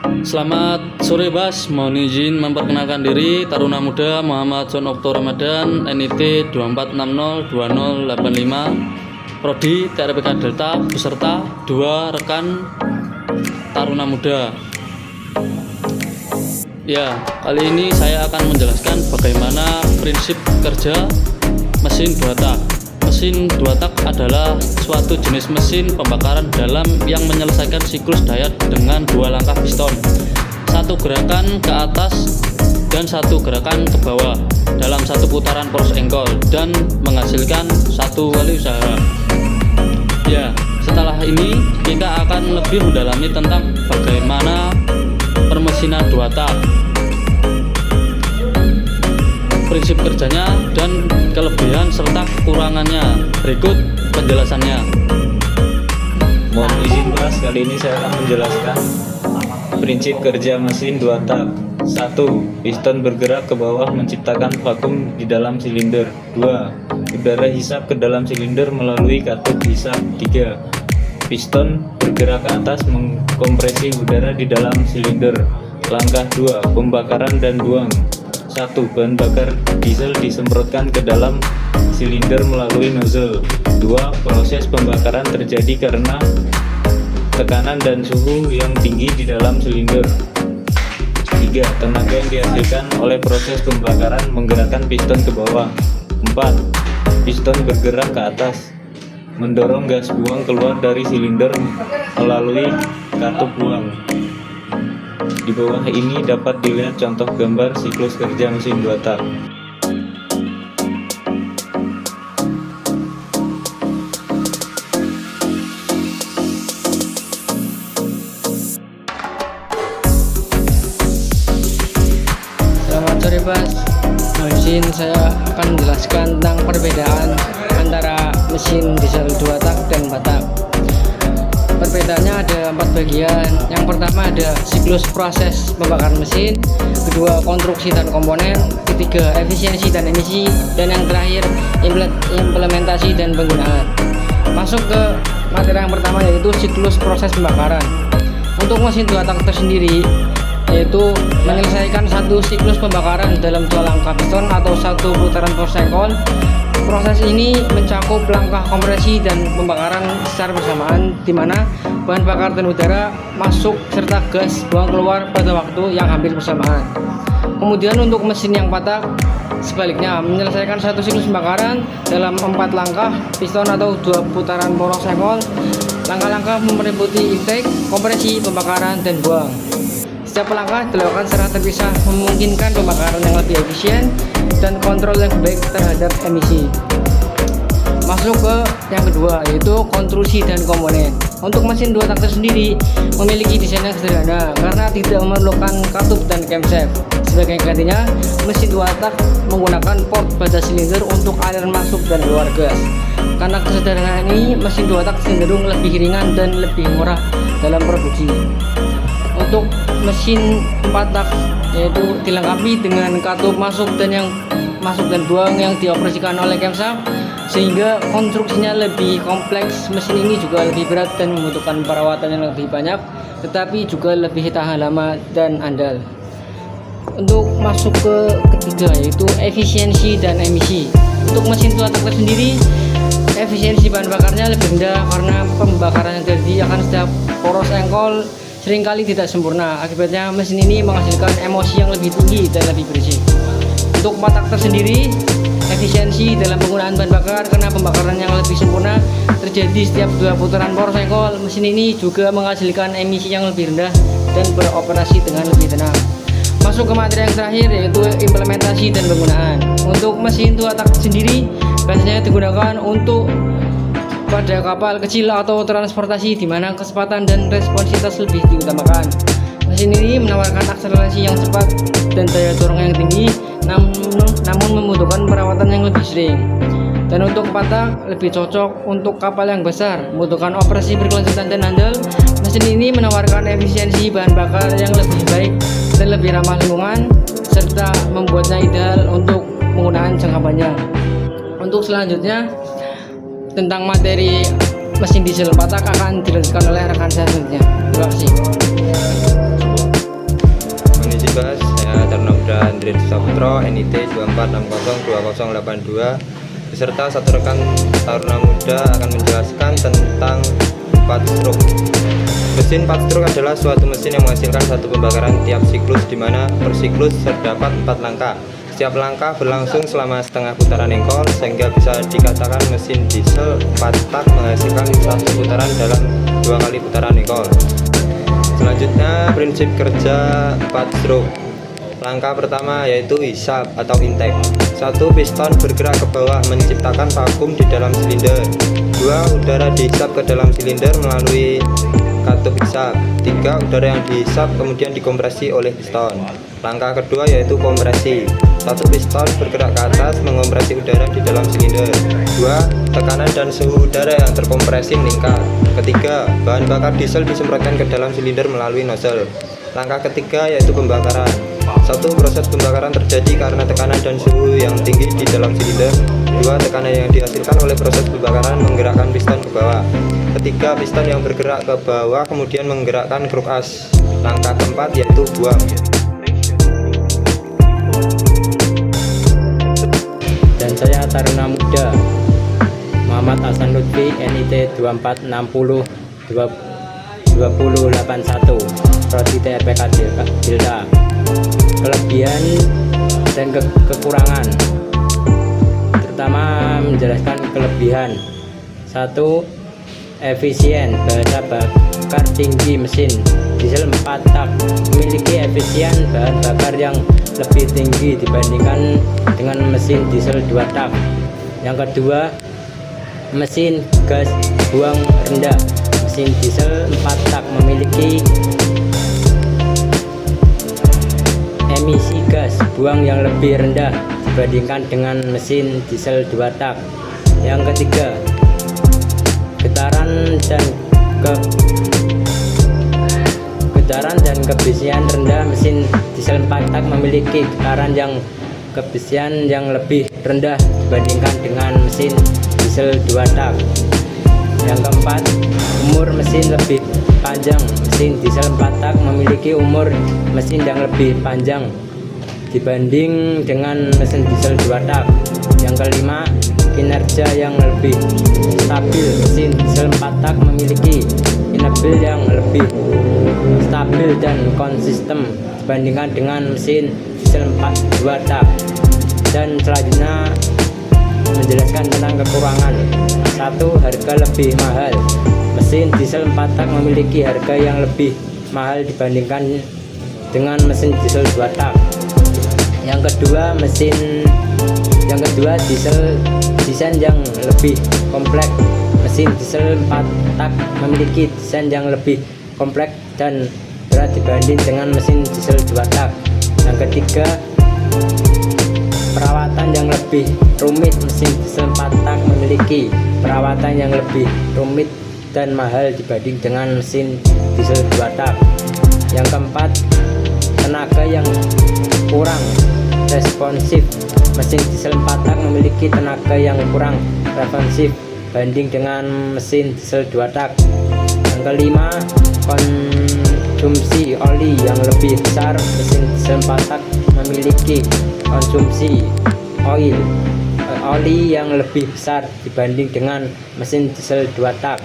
Selamat sore Bas, mohon izin memperkenalkan diri Taruna Muda Muhammad John Okto Ramadan, NIT 24602085, Prodi TRPK Delta, beserta 2 rekan Taruna Muda. Ya, kali ini saya akan menjelaskan bagaimana prinsip kerja mesin 2 tak. Mesin 2 tak adalah suatu jenis mesin pembakaran dalam yang menyelesaikan siklus dayat dengan 2 langkah piston, 1 gerakan ke atas dan 1 gerakan ke bawah dalam 1 putaran poros engkol dan menghasilkan 1 wali usaha. Ya, setelah ini kita akan lebih mendalami tentang bagaimana permesinan 2 tak, prinsip kerjanya dan kelebihan serta kekurangannya. Berikut penjelasannya. Mohon izin Mas, kali ini saya akan menjelaskan prinsip kerja mesin 2 tak. 1. Piston bergerak ke bawah menciptakan vakum di dalam silinder. 2. Udara hisap ke dalam silinder melalui katup hisap. 3. Piston bergerak ke atas mengkompresi udara di dalam silinder. Langkah 2. Pembakaran dan buang. 1. Bahan bakar diesel disemprotkan ke dalam silinder melalui nozzle. 2. Proses pembakaran terjadi karena tekanan dan suhu yang tinggi di dalam silinder. 3. Tenaga yang dihasilkan oleh proses pembakaran menggerakkan piston ke bawah. 4. Piston bergerak ke atas mendorong gas buang keluar dari silinder melalui katup buang. Di bawah ini dapat dilihat contoh gambar siklus kerja mesin 2 tak. Selamat sore Bas, izin saya akan menjelaskan tentang perbedaan antara mesin diesel 2 tak dan 4 tak. Perbedaannya ada 4 bagian. Yang pertama ada siklus proses pembakaran mesin, kedua konstruksi dan komponen, ketiga efisiensi dan emisi, dan yang terakhir implementasi dan penggunaan. Masuk ke materi yang pertama, yaitu siklus proses pembakaran. Untuk mesin 2 tak tersendiri, yaitu menyelesaikan 1 siklus pembakaran dalam 2 langkah piston atau 1 putaran poros engkol. Proses ini mencakup langkah kompresi dan pembakaran secara bersamaan, di mana bahan bakar dan udara masuk serta gas buang keluar pada waktu yang hampir bersamaan. Kemudian untuk mesin yang 4 tak, sebaliknya menyelesaikan 1 siklus pembakaran dalam 4 langkah piston atau 2 putaran poros engkol. Langkah-langkah meliputi intake, kompresi, pembakaran, dan buang. Setiap langkah dilakukan secara terpisah, memungkinkan pembakaran yang lebih efisien dan kontrol yang baik terhadap emisi. Masuk ke yang kedua, yaitu konstruksi dan komponen. Untuk mesin 2 tak tersendiri memiliki desain yang sederhana karena tidak memerlukan katup dan camshaft. Sebagai gantinya, mesin 2 tak menggunakan port pada silinder untuk aliran masuk dan keluar gas. Karena kesederhanaan ini, mesin 2 tak cenderung lebih ringan dan lebih murah dalam produksi. Untuk mesin 4 tak, yaitu dilengkapi dengan katup masuk dan buang yang dioperasikan oleh camshaft, sehingga konstruksinya lebih kompleks. Mesin ini juga lebih berat dan membutuhkan perawatan yang lebih banyak, tetapi juga lebih tahan lama dan andal. Untuk masuk ke ketiga, yaitu efisiensi dan emisi. Untuk mesin 2 tak tersendiri, efisiensi bahan bakarnya lebih rendah karena pembakaran yang terjadi akan setiap poros engkol seringkali tidak sempurna. Akibatnya mesin ini menghasilkan emosi yang lebih tinggi dan lebih bersih. Untuk 4 tak tersendiri, efisiensi dalam penggunaan bahan bakar karena pembakaran yang lebih sempurna terjadi setiap 2 putaran poros engkol. Mesin ini juga menghasilkan emisi yang lebih rendah dan beroperasi dengan lebih tenang. Masuk ke materi yang terakhir, yaitu implementasi dan penggunaan. Untuk mesin 2 tak sendiri biasanya digunakan untuk pada kapal kecil atau transportasi, di mana kecepatan dan responsivitas lebih diutamakan. Mesin ini menawarkan akselerasi yang cepat dan daya dorong yang tinggi, namun membutuhkan perawatan yang lebih sering. Dan untuk 4 tak lebih cocok untuk kapal yang besar, membutuhkan operasi berkelanjutan dan andal. Mesin ini menawarkan efisiensi bahan bakar yang lebih baik dan lebih ramah lingkungan, serta membuatnya ideal untuk penggunaan jangka panjang. Untuk selanjutnya, tentang materi mesin diesel 4 tak akan dijelaskan oleh rekan saya selanjutnya. Terima kasih. 04602082 beserta satu rekan taruna muda akan menjelaskan tentang 4 stroke. Mesin 4 stroke adalah suatu mesin yang menghasilkan satu pembakaran tiap siklus, di mana per siklus terdapat 4 langkah. Setiap langkah berlangsung selama setengah putaran engkol, sehingga bisa dikatakan mesin diesel 4 tak menghasilkan satu putaran dalam 2 kali putaran engkol. Selanjutnya, prinsip kerja 4 stroke. Langkah pertama yaitu hisap atau intake. 1. Piston bergerak ke bawah menciptakan vakum di dalam silinder. 2. Udara dihisap ke dalam silinder melalui katup hisap. 3. Udara yang dihisap kemudian dikompresi oleh piston. Langkah kedua yaitu kompresi. 1. Piston bergerak ke atas mengompresi udara di dalam silinder. 2. Tekanan dan suhu udara yang terkompresi meningkat. Ketiga, bahan bakar diesel disemprotkan ke dalam silinder melalui nozzle. Langkah ketiga yaitu pembakaran. 1. Proses pembakaran terjadi karena tekanan dan suhu yang tinggi di dalam silinder. 2. Tekanan yang dihasilkan oleh proses pembakaran menggerakkan piston ke bawah. Ketiga, piston yang bergerak ke bawah kemudian menggerakkan kruk as. Langkah keempat yaitu buang. Dan saya taruna muda Muhammad Hasan Lutfi, NIT 2460 2081, Prodi TRPK Delta. Kelebihan dan kekurangan, terutama menjelaskan kelebihan. 1. Efisien, bahasa bakar tinggi. Mesin diesel 4 tak memiliki efisien bahan bakar yang lebih tinggi dibandingkan dengan mesin diesel 2 tak. Yang kedua, mesin gas buang rendah. Mesin diesel 4 tak memiliki emisi gas buang yang lebih rendah dibandingkan dengan mesin diesel 2 tak. Yang ketiga, getaran dan kebisian rendah. Mesin diesel 4 tak memiliki getaran yang kebisian yang lebih rendah dibandingkan dengan mesin diesel 2 tak. Yang keempat, umur mesin lebih panjang. Mesin diesel 4 tak memiliki umur mesin yang lebih panjang dibanding dengan mesin diesel 2 tak. Yang kelima, kinerja yang lebih stabil. Mesin diesel 4 tak memiliki kinerja yang lebih stabil dan konsisten dibandingkan dengan mesin diesel 2 tak. Dan selanjutnya menjelaskan tentang kekurangan. 1. Harga lebih mahal. Mesin diesel 4 tak memiliki harga yang lebih mahal dibandingkan dengan mesin diesel 2 tak. Yang kedua, desain yang lebih kompleks. Mesin diesel 4 tak memiliki desain yang lebih kompleks dan berat dibanding dengan mesin diesel 2 tak. Yang ketiga, perawatan yang lebih rumit. Mesin diesel 4 tak memiliki perawatan yang lebih rumit dan mahal dibanding dengan mesin diesel 2 tak. Yang keempat, tenaga yang kurang responsif. Mesin diesel 4 tak memiliki tenaga yang kurang responsif banding dengan mesin diesel 2 tak. Yang kelima, konsumsi oli yang lebih besar. Mesin diesel 4 tak memiliki konsumsi oli yang lebih besar dibanding dengan mesin diesel 2 tak.